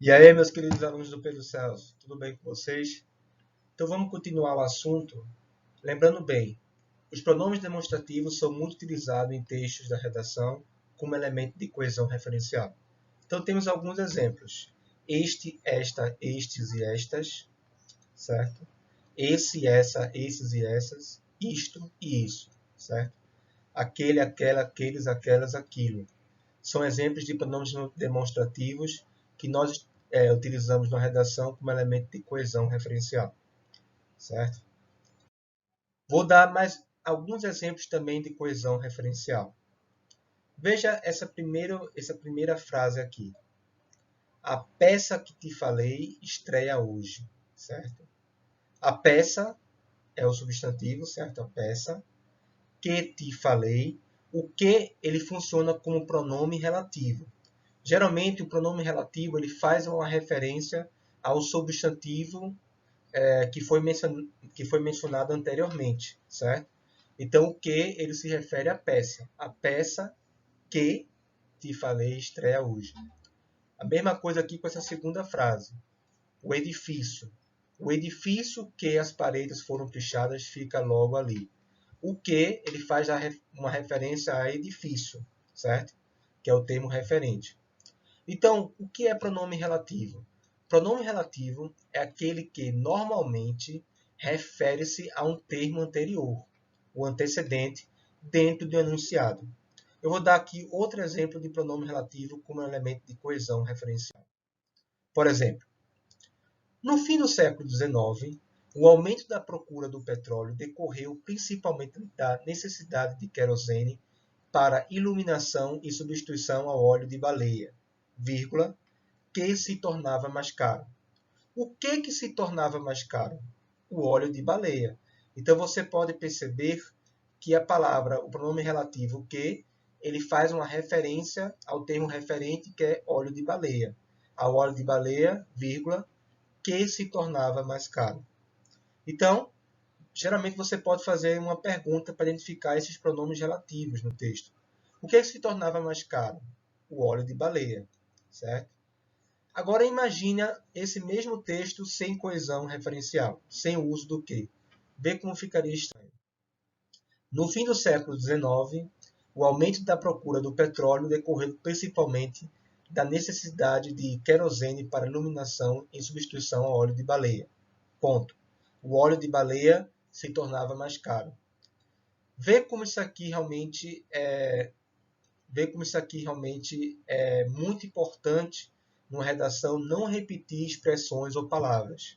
E aí, meus queridos alunos do Pedro Celso, tudo bem com vocês? Então vamos continuar o assunto. Lembrando bem, os pronomes demonstrativos são muito utilizados em textos da redação como elemento de coesão referencial. Então temos alguns exemplos. Este, esta, estes e estas, certo? Esse, essa, esses e essas, isto e isso, certo? Aquele, aquela, aqueles, aquelas, aquilo. São exemplos de pronomes demonstrativos que nós utilizamos na redação como elemento de coesão referencial, certo? Vou dar mais alguns exemplos também de coesão referencial. Veja essa primeira frase aqui. A peça que te falei estreia hoje, certo? A peça é o substantivo, certo? A peça que te falei. O que ele funciona como pronome relativo. Geralmente, o pronome relativo ele faz uma referência ao substantivo que foi mencionado anteriormente, certo? Então, o que ele se refere à peça. A peça que te falei estreia hoje. A mesma coisa aqui com essa segunda frase. O edifício. O edifício que as paredes foram pichadas fica logo ali. O que ele faz uma referência a edifício, certo? Que é o termo referente. Então, o que é pronome relativo? Pronome relativo é aquele que normalmente refere-se a um termo anterior, o antecedente, dentro do enunciado. Eu vou dar aqui outro exemplo de pronome relativo como elemento de coesão referencial. Por exemplo, no fim do século XIX, o aumento da procura do petróleo decorreu principalmente da necessidade de querosene para iluminação e substituição ao óleo de baleia, vírgula, que se tornava mais caro. O que se tornava mais caro? O óleo de baleia. Então você pode perceber que a palavra, o pronome relativo que, ele faz uma referência ao termo referente que é óleo de baleia. Ao óleo de baleia, vírgula, que se tornava mais caro. Então, geralmente você pode fazer uma pergunta para identificar esses pronomes relativos no texto. O que se tornava mais caro? O óleo de baleia, certo? Agora imagine esse mesmo texto sem coesão referencial, sem o uso do que. Vê como ficaria estranho. No fim do século XIX, o aumento da procura do petróleo decorreu principalmente da necessidade de querosene para iluminação em substituição ao óleo de baleia. Ponto. O óleo de baleia se tornava mais caro. Vê como isso aqui realmente é muito importante numa redação não repetir expressões ou palavras.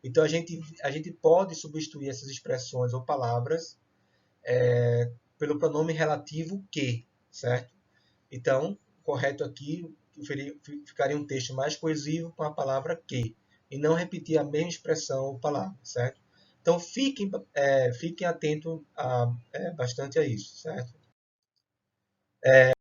Então, a gente pode substituir essas expressões ou palavras pelo pronome relativo que, certo? Então, correto aqui ficaria um texto mais coesivo com a palavra que, e não repetir a mesma expressão ou palavra, certo? Então, fiquem atentos bastante a isso, certo?